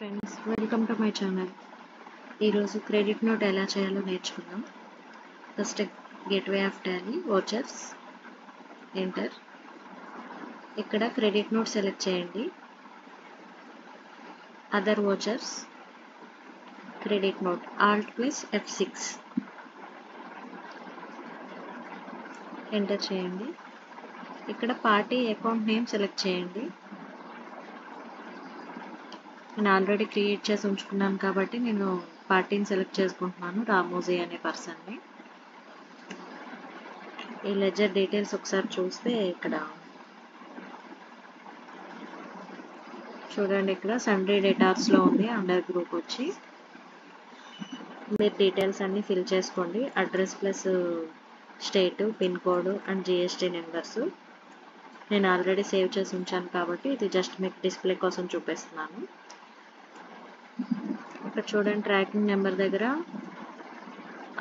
Friends, welcome to my channel. ఈరోజు credit note ఎలా చేయాలో నేర్చుకుందాం. First gateway of Tally, vouchers, enter. ఇక్కడ క్రెడిట్ నోట్ సెలెక్ట్ చేయండి. Other vouchers, credit note, Alt plus F6 enter చేయండి. ఇక్కడ పార్టీ అకౌంట్ నేమ్ సెలెక్ట్ చేయండి. నేను ఆల్రెడీ క్రియేట్ చేసి ఉంచుకున్నాను కాబట్టి నేను పార్టీని సెలెక్ట్ చేసుకుంటున్నాను, రామోజీ అనే పర్సన్ని. ఈ లెజర్ డీటెయిల్స్ ఒకసారి చూస్తే ఇక్కడ చూడండి, ఇక్కడ సండే డేటాస్లో ఉంది. అండర్ గ్రూప్ వచ్చి మీరు డీటెయిల్స్ అన్నీ ఫిల్ చేసుకోండి. Address plus state, pin code and GST numbers. నేను ఆల్రెడీ సేవ్ చేసి ఉంచాను కాబట్టి ఇది జస్ట్ మీకు డిస్ప్లే కోసం చూపిస్తున్నాను. ఇక్కడ చూడండి, ట్రాకింగ్ నెంబర్ దగ్గర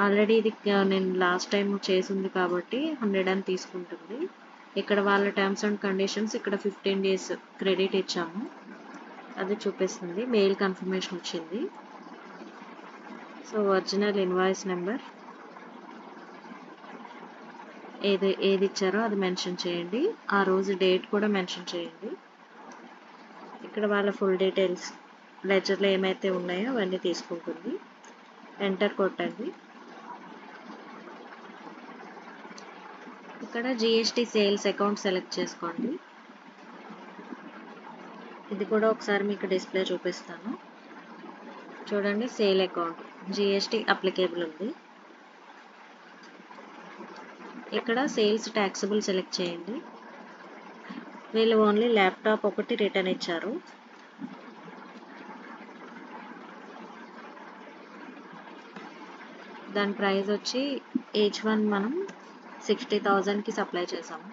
ఆల్రెడీ ఇది నేను లాస్ట్ టైం చేసింది కాబట్టి 100 అని తీసుకుంటుంది. ఇక్కడ వాళ్ళ టర్మ్స్ అండ్ కండిషన్స్ ఇక్కడ 15 days క్రెడిట్ ఇచ్చాము, అది చూపిస్తుంది. మెయిల్ కన్ఫర్మేషన్ వచ్చింది. సో ఒరిజినల్ ఇన్వాయిస్ నెంబర్ ఏది ఇచ్చారో అది మెన్షన్ చేయండి. ఆ రోజు డేట్ కూడా మెన్షన్ చేయండి. ఇక్కడ వాళ్ళ ఫుల్ డీటెయిల్స్ లెజర్లో ఏమైతే ఉన్నాయో అవన్నీ తీసుకుంటుంది. ఎంటర్ కొట్టండి. ఇక్కడ GST సేల్స్ అకౌంట్ సెలెక్ట్ చేసుకోండి. ఇది కూడా ఒకసారి మీకు డిస్ప్లే చూపిస్తాను. చూడండి, సేల్ అకౌంట్ GST అప్లికేబుల్ ఉంది. ఇక్కడ సేల్స్ ట్యాక్సబుల్ సెలెక్ట్ చేయండి. వీళ్ళు ఓన్లీ ల్యాప్టాప్ ఒకటి రిటర్న్ ఇచ్చారు. దాని ప్రైస్ వచ్చి ఈచ్ వన్ మనం 60,000కి సప్లై చేసాము.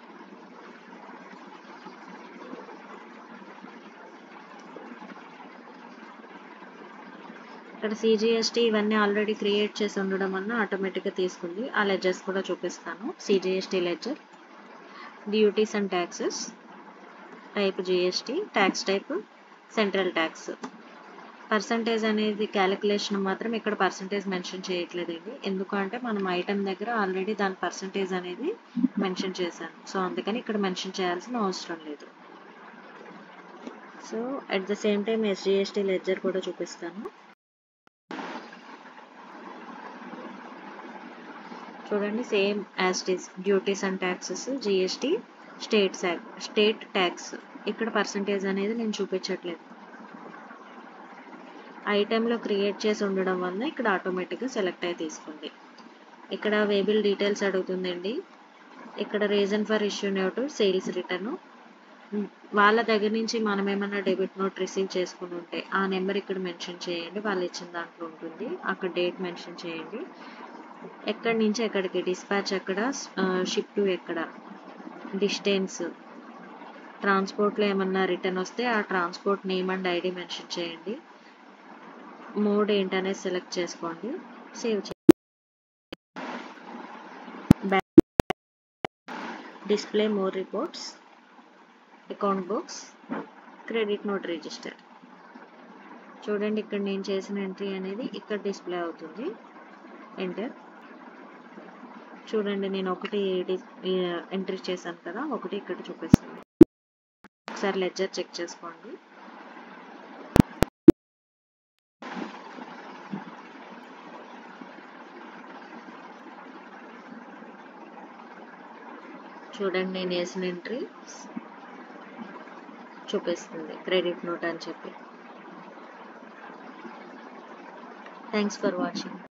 ఇక్కడ CGST ఇవన్నీ ఆల్రెడీ క్రియేట్ చేసి ఉండడం వల్ల ఆటోమేటిక్గా తీసుకుంది. ఆ లెజర్స్ కూడా చూపిస్తాను. CGST ledger, duties and taxes, type GST, tax type central tax. Percentage అనేది క్యాలిక్యులేషన్ మాత్రం ఇక్కడ పర్సంటేజ్ మెన్షన్ చేయట్లేదండి. ఎందుకంటే మనం ఐటమ్ దగ్గర ఆల్రెడీ దాని పర్సంటేజ్ అనేది మెన్షన్ చేశాను. సో అందుకని ఇక్కడ మెన్షన్ చేయాల్సిన అవసరం లేదు. So at the same time SGST ledger కూడా చూపిస్తాను. చూడండి, same as it is duties and taxes, GST, state tax. ఇక్కడ పర్సంటేజ్ అనేది నేను చూపించట్లేదు. ఐటెంలో క్రియేట్ చేసి ఉండడం వల్ల ఇక్కడ ఆటోమేటిక్గా సెలెక్ట్ అయి తీసుకుంది. ఇక్కడ వేబుల్ డీటెయిల్స్ అడుగుతుందండి. ఇక్కడ reason for issue note sales return. వాళ్ళ దగ్గర నుంచి మనం ఏమన్నా డెబిట్ నోట్ రిసీవ్ చేసుకుని ఉంటే ఆ నెంబర్ ఇక్కడ మెన్షన్ చేయండి. వాళ్ళు ఇచ్చిన దాంట్లో ఉంటుంది. అక్కడ డేట్ మెన్షన్ చేయండి. ఎక్కడి నుంచి ఎక్కడికి, డిస్పాచ్ ఎక్కడ, షిప్ టు ఎక్కడ, డిస్టెన్స్, ట్రాన్స్పోర్ట్లో ఏమన్నా రిటర్న్ వస్తే ఆ transport name and ID mention చేయండి. మోడ్ ఏంటనేది సెలెక్ట్ చేసుకోండి. సేవ్ చేయండి. Display more reports, account books, credit note register. చూడండి, ఇక్కడ నేను చేసిన ఎంట్రీ అనేది ఇక్కడ డిస్ప్లే అవుతుంది. ఎంటర్. చూడండి, నేను ఒకటి ఎంట్రీ చేశాను కదా, ఒకటి ఇక్కడ చూపిస్తుంది. ఒకసారి లెడ్జర్ చెక్ చేసుకోండి. చూడండి, నేను వేసిన ఎంట్రీ చూపిస్తుంది క్రెడిట్ నోట్ అని చెప్పి. Thanks for watching.